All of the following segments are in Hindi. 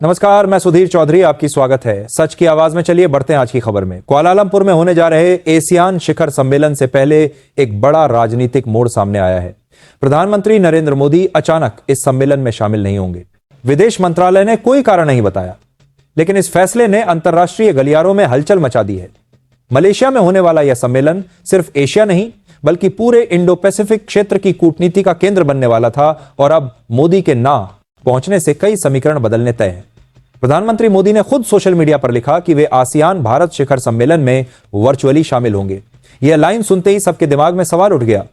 नमस्कार, मैं सुधीर चौधरी, आपकी स्वागत है सच की आवाज में। चलिए बढ़ते हैं आज की खबर में। कुआलालंपुर में होने जा रहे एशियान शिखर सम्मेलन से पहले एक बड़ा राजनीतिक मोड़ सामने आया है। प्रधानमंत्री नरेंद्र मोदी अचानक इस सम्मेलन में शामिल नहीं होंगे। विदेश मंत्रालय ने कोई कारण नहीं बताया, लेकिन इस फैसले ने अंतर्राष्ट्रीय गलियारों में हलचल मचा दी है। मलेशिया में होने वाला यह सम्मेलन सिर्फ एशिया नहीं बल्कि पूरे इंडो पैसिफिक क्षेत्र की कूटनीति का केंद्र बनने वाला था, और अब मोदी के ना पहुंचने से कई समीकरण बदलने तय हैं। प्रधानमंत्री मोदी ने खुद सोशल मीडिया पर लिखा कि वे आसियान भारत शिखर सम्मेलन में वर्चुअली शामिल होंगे। यह लाइन सुनते ही सबके दिमाग में सवाल उठ गया,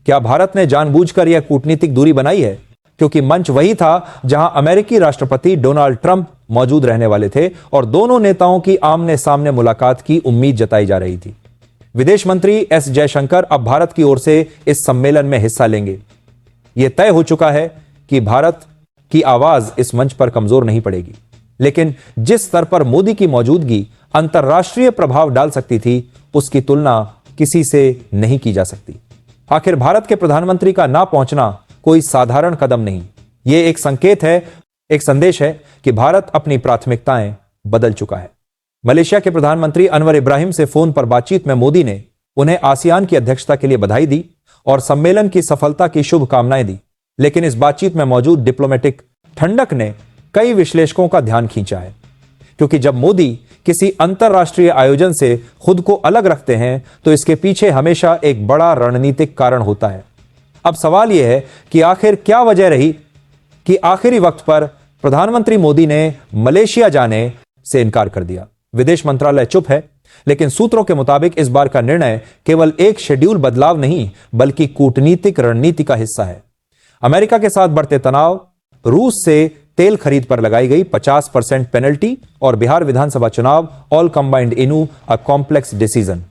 क्या भारत ने जानबूझकर यह कूटनीतिक दूरी बनाई है? क्योंकि मंच वही था जहां अमेरिकी राष्ट्रपति डोनाल्ड ट्रंप मौजूद रहने वाले थे और दोनों नेताओं की आमने सामने मुलाकात की उम्मीद जताई जा रही थी। विदेश मंत्री एस जयशंकर अब भारत की ओर से इस सम्मेलन में हिस्सा लेंगे। यह तय हो चुका है कि भारत की आवाज इस मंच पर कमजोर नहीं पड़ेगी, लेकिन जिस स्तर पर मोदी की मौजूदगी अंतर्राष्ट्रीय प्रभाव डाल सकती थी, उसकी तुलना किसी से नहीं की जा सकती। आखिर भारत के प्रधानमंत्री का ना पहुंचना कोई साधारण कदम नहीं, यह एक संकेत है, एक संदेश है कि भारत अपनी प्राथमिकताएं बदल चुका है। मलेशिया के प्रधानमंत्री अनवर इब्राहिम से फोन पर बातचीत में मोदी ने उन्हें आसियान की अध्यक्षता के लिए बधाई दी और सम्मेलन की सफलता की शुभकामनाएं दी। लेकिन इस बातचीत में मौजूद डिप्लोमेटिक ठंडक ने कई विश्लेषकों का ध्यान खींचा है, क्योंकि जब मोदी किसी अंतर्राष्ट्रीय आयोजन से खुद को अलग रखते हैं तो इसके पीछे हमेशा एक बड़ा रणनीतिक कारण होता है। अब सवाल यह है कि आखिर क्या वजह रही कि आखिरी वक्त पर प्रधानमंत्री मोदी ने मलेशिया जाने से इनकार कर दिया। विदेश मंत्रालय चुप है, लेकिन सूत्रों के मुताबिक इस बार का निर्णय केवल एक शेड्यूल बदलाव नहीं बल्कि कूटनीतिक रणनीति का हिस्सा है। अमेरिका के साथ बढ़ते तनाव, रूस से तेल खरीद पर लगाई गई 50% पेनल्टी और बिहार विधानसभा चुनाव ऑल कंबाइंड इनू अ कॉम्प्लेक्स डिसीजन।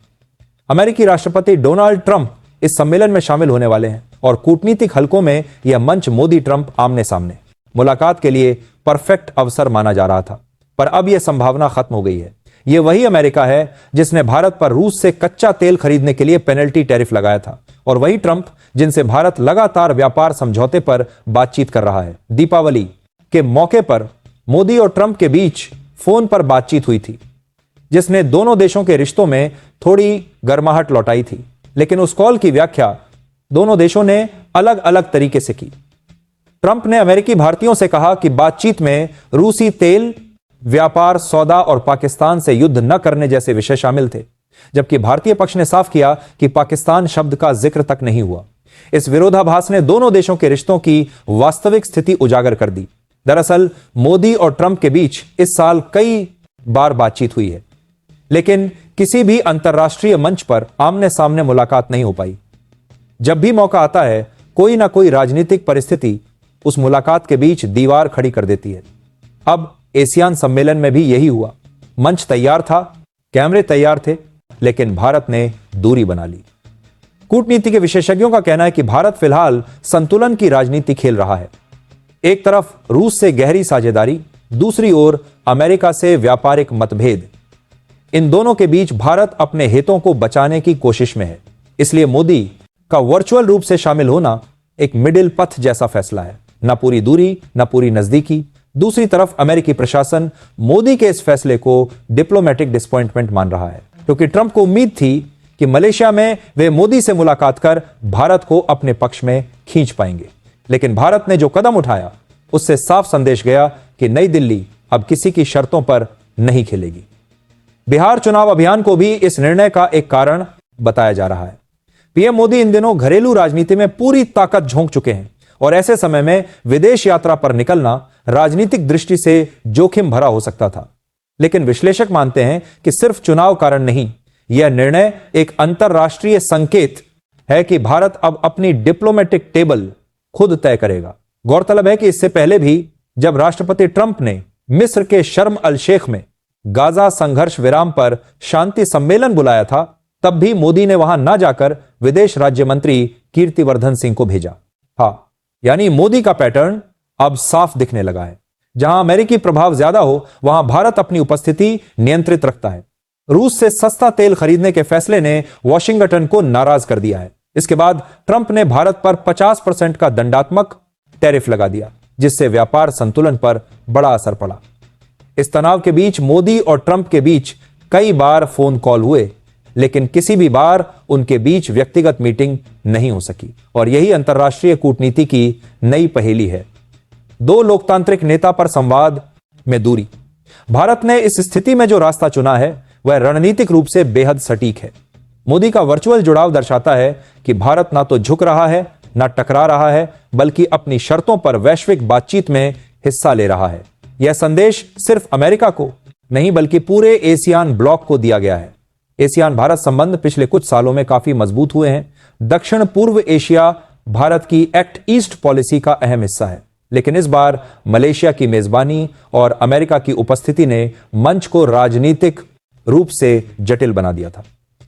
अमेरिकी राष्ट्रपति डोनाल्ड ट्रंप इस सम्मेलन में शामिल होने वाले हैं और कूटनीतिक हलकों में यह मंच मोदी ट्रंप आमने सामने मुलाकात के लिए परफेक्ट अवसर माना जा रहा था। पर अब यह संभावना खत्म हो गई है। यह वही अमेरिका है जिसने भारत पर रूस से कच्चा तेल खरीदने के लिए पेनल्टी टैरिफ लगाया था, और वही ट्रंप जिनसे भारत लगातार व्यापार समझौते पर बातचीत कर रहा है। दीपावली के मौके पर मोदी और ट्रंप के बीच फोन पर बातचीत हुई थी, जिसने दोनों देशों के रिश्तों में थोड़ी गर्माहट लौटाई थी, लेकिन उस कॉल की व्याख्या दोनों देशों ने अलग अलग तरीके से की। ट्रंप ने अमेरिकी भारतीयों से कहा कि बातचीत में रूसी तेल, व्यापार, सौदा और पाकिस्तान से युद्ध न करने जैसे विषय शामिल थे, जबकि भारतीय पक्ष ने साफ किया कि पाकिस्तान शब्द का जिक्र तक नहीं हुआ। इस विरोधाभास ने दोनों देशों के रिश्तों की वास्तविक स्थिति उजागर कर दी। दरअसल मोदी और ट्रंप के बीच इस साल कई बार बातचीत हुई है, लेकिन किसी भी अंतर्राष्ट्रीय मंच पर आमने सामने मुलाकात नहीं हो पाई। जब भी मौका आता है, कोई ना कोई राजनीतिक परिस्थिति उस मुलाकात के बीच दीवार खड़ी कर देती है। अब एशियान सम्मेलन में भी यही हुआ। मंच तैयार था, कैमरे तैयार थे, लेकिन भारत ने दूरी बना ली। कूटनीति के विशेषज्ञों का कहना है कि भारत फिलहाल संतुलन की राजनीति खेल रहा है। एक तरफ रूस से गहरी साझेदारी, दूसरी ओर अमेरिका से व्यापारिक मतभेद। इन दोनों के बीच भारत अपने हितों को बचाने की कोशिश में है। इसलिए मोदी का वर्चुअल रूप से शामिल होना एक मिडिल पथ जैसा फैसला है, न पूरी दूरी न पूरी नजदीकी। दूसरी तरफ अमेरिकी प्रशासन मोदी के इस फैसले को डिप्लोमेटिक डिसअपॉइंटमेंट मान रहा है, क्योंकि ट्रंप को उम्मीद थी कि मलेशिया में वे मोदी से मुलाकात कर भारत को अपने पक्ष में खींच पाएंगे। लेकिन भारत ने जो कदम उठाया, उससे साफ संदेश गया कि नई दिल्ली अब किसी की शर्तों पर नहीं खेलेगी। बिहार चुनाव अभियान को भी इस निर्णय का एक कारण बताया जा रहा है। पीएम मोदी इन दिनों घरेलू राजनीति में पूरी ताकत झोंक चुके हैं, और ऐसे समय में विदेश यात्रा पर निकलना राजनीतिक दृष्टि से जोखिम भरा हो सकता था। लेकिन विश्लेषक मानते हैं कि सिर्फ चुनाव कारण नहीं, यह निर्णय एक अंतर्राष्ट्रीय संकेत है कि भारत अब अपनी डिप्लोमेटिक टेबल खुद तय करेगा। गौरतलब है कि इससे पहले भी जब राष्ट्रपति ट्रंप ने मिस्र के शर्म अल शेख में गाजा संघर्ष विराम पर शांति सम्मेलन बुलाया था, तब भी मोदी ने वहां ना जाकर विदेश राज्य मंत्री कीर्तिवर्धन सिंह को भेजा। हाँ, यानी मोदी का पैटर्न अब साफ दिखने लगा है। जहां अमेरिकी प्रभाव ज्यादा हो, वहां भारत अपनी उपस्थिति नियंत्रित रखता है। रूस से सस्ता तेल खरीदने के फैसले ने वॉशिंगटन को नाराज कर दिया है। इसके बाद ट्रंप ने भारत पर 50% का दंडात्मक टैरिफ लगा दिया, जिससे व्यापार संतुलन पर बड़ा असर पड़ा। इस तनाव के बीच मोदी और ट्रंप के बीच कई बार फोन कॉल हुए, लेकिन किसी भी बार उनके बीच व्यक्तिगत मीटिंग नहीं हो सकी। और यही अंतर्राष्ट्रीय कूटनीति की नई पहेली है। दो लोकतांत्रिक नेता पर संवाद में दूरी। भारत ने इस स्थिति में जो रास्ता चुना है वह रणनीतिक रूप से बेहद सटीक है। मोदी का वर्चुअल जुड़ाव दर्शाता है कि भारत ना तो झुक रहा है, ना टकरा रहा है, बल्कि अपनी शर्तों पर वैश्विक बातचीत में हिस्सा ले रहा है। यह संदेश सिर्फ अमेरिका को नहीं, बल्कि पूरे एशियान ब्लॉक को दिया गया है। एशियान भारत संबंध पिछले कुछ सालों में काफी मजबूत हुए हैं। दक्षिण पूर्व एशिया भारत की एक्ट ईस्ट पॉलिसी का अहम हिस्सा है, लेकिन इस बार मलेशिया की मेजबानी और अमेरिका की उपस्थिति ने मंच को राजनीतिक रूप से जटिल बना दिया था।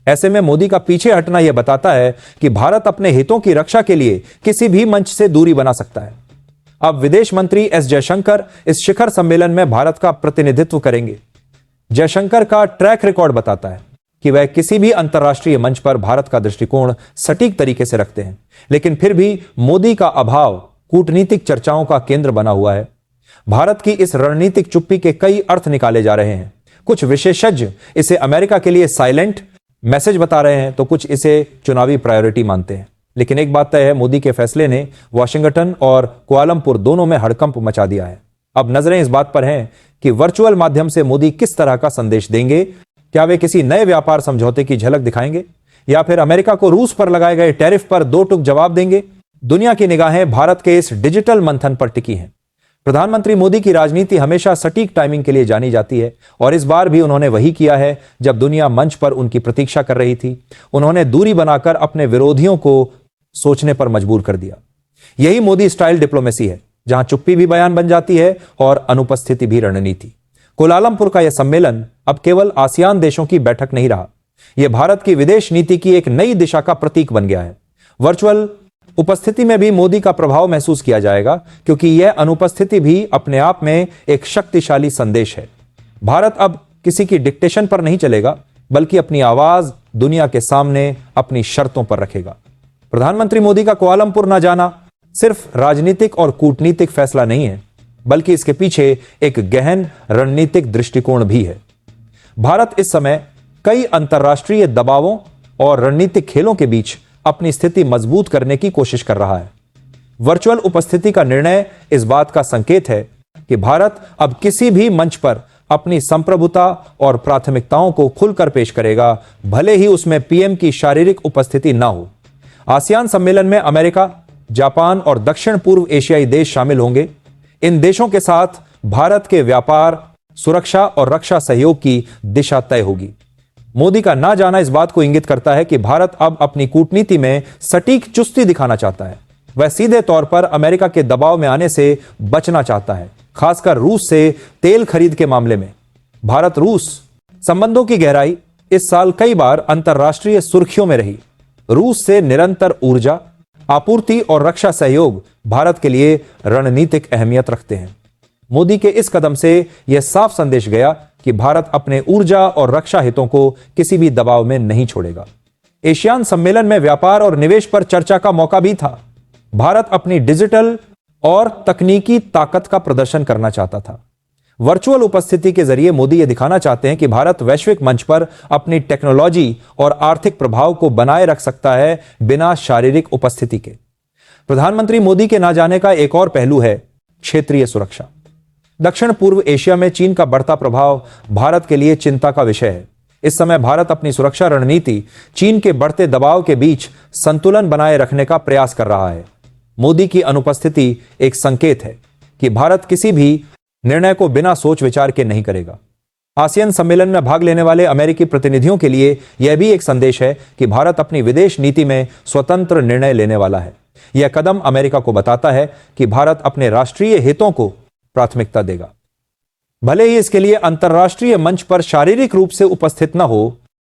ऐसे में मोदी का पीछे हटना यह बताता है कि भारत अपने हितों की रक्षा के लिए किसी भी मंच से दूरी बना सकता है। अब विदेश मंत्री एस जयशंकर इस शिखर सम्मेलन में भारत का प्रतिनिधित्व करेंगे। जयशंकर का ट्रैक रिकॉर्ड बताता है कि वह किसी भी अंतर्राष्ट्रीय मंच पर भारत का दृष्टिकोण सटीक तरीके से रखते हैं, लेकिन फिर भी मोदी का अभाव कूटनीतिक चर्चाओं का केंद्र बना हुआ है। भारत की इस रणनीतिक चुप्पी के कई अर्थ निकाले जा रहे हैं। कुछ विशेषज्ञ इसे अमेरिका के लिए साइलेंट मैसेज बता रहे हैं, तो कुछ इसे चुनावी प्रायोरिटी मानते हैं। लेकिन एक बात तय है, मोदी के फैसले ने वॉशिंगटन और कुआलालंपुर दोनों में हड़कंप मचा दिया है। अब नजरें इस बात पर हैं कि वर्चुअल माध्यम से मोदी किस तरह का संदेश देंगे। क्या वे किसी नए व्यापार समझौते की झलक दिखाएंगे, या फिर अमेरिका को रूस पर लगाए गए टैरिफ पर दो टूक जवाब देंगे? दुनिया की निगाहें भारत के इस डिजिटल मंथन पर टिकी हैं। प्रधानमंत्री मोदी की राजनीति हमेशा सटीक टाइमिंग के लिए जानी जाती है, और इस बार भी उन्होंने वही किया है। जब दुनिया मंच पर उनकी प्रतीक्षा कर रही थी, उन्होंने दूरी बनाकर अपने विरोधियों को सोचने पर मजबूर कर दिया। यही मोदी स्टाइल डिप्लोमेसी है, जहां चुप्पी भी बयान बन जाती है और अनुपस्थिति भी रणनीति। कुआलालंपुर का यह सम्मेलन अब केवल आसियान देशों की बैठक नहीं रहा, यह भारत की विदेश नीति की एक नई दिशा का प्रतीक बन गया है। वर्चुअल उपस्थिति में भी मोदी का प्रभाव महसूस किया जाएगा, क्योंकि यह अनुपस्थिति भी अपने आप में एक शक्तिशाली संदेश है। भारत अब किसी की डिक्टेशन पर नहीं चलेगा, बल्कि अपनी आवाज दुनिया के सामने अपनी शर्तों पर रखेगा। प्रधानमंत्री मोदी का कुआलालंपुर न जाना सिर्फ राजनीतिक और कूटनीतिक फैसला नहीं है, बल्कि इसके पीछे एक गहन रणनीतिक दृष्टिकोण भी है। भारत इस समय कई अंतर्राष्ट्रीय दबावों और रणनीतिक खेलों के बीच अपनी स्थिति मजबूत करने की कोशिश कर रहा है। वर्चुअल उपस्थिति का निर्णय इस बात का संकेत है कि भारत अब किसी भी मंच पर अपनी संप्रभुता और प्राथमिकताओं को खुलकर पेश करेगा, भले ही उसमें पीएम की शारीरिक उपस्थिति ना हो। आसियान सम्मेलन में अमेरिका, जापान और दक्षिण पूर्व एशियाई देश शामिल होंगे। इन देशों के साथ भारत के व्यापार, सुरक्षा और रक्षा सहयोग की दिशा तय होगी। मोदी का ना जाना इस बात को इंगित करता है कि भारत अब अपनी कूटनीति में सटीक चुस्ती दिखाना चाहता है। वह सीधे तौर पर अमेरिका के दबाव में आने से बचना चाहता है, खासकर रूस से तेल खरीद के मामले में। भारत रूस संबंधों की गहराई इस साल कई बार अंतर्राष्ट्रीय सुर्खियों में रही। रूस से निरंतर ऊर्जा आपूर्ति और रक्षा सहयोग भारत के लिए रणनीतिक अहमियत रखते हैं। मोदी के इस कदम से यह साफ संदेश गया कि भारत अपने ऊर्जा और रक्षा हितों को किसी भी दबाव में नहीं छोड़ेगा। एशियान सम्मेलन में व्यापार और निवेश पर चर्चा का मौका भी था। भारत अपनी डिजिटल और तकनीकी ताकत का प्रदर्शन करना चाहता था। वर्चुअल उपस्थिति के जरिए मोदी यह दिखाना चाहते हैं कि भारत वैश्विक मंच पर अपनी टेक्नोलॉजी और आर्थिक प्रभाव को बनाए रख सकता है, बिना शारीरिक उपस्थिति के। प्रधानमंत्री मोदी के ना जाने का एक और पहलू है क्षेत्रीय सुरक्षा। दक्षिण पूर्व एशिया में चीन का बढ़ता प्रभाव भारत के लिए चिंता का विषय है। इस समय भारत अपनी सुरक्षा रणनीति चीन के बढ़ते दबाव के बीच संतुलन बनाए रखने का प्रयास कर रहा है। मोदी की अनुपस्थिति एक संकेत है कि भारत किसी भी निर्णय को बिना सोच विचार के नहीं करेगा। आसियान सम्मेलन में भाग लेने वाले अमेरिकी प्रतिनिधियों के लिए यह भी एक संदेश है कि भारत अपनी विदेश नीति में स्वतंत्र निर्णय लेने वाला है। यह कदम अमेरिका को बताता है कि भारत अपने राष्ट्रीय हितों को प्राथमिकता देगा। भले ही इसके लिए अंतर्राष्ट्रीय मंच पर शारीरिक रूप से उपस्थित न हो,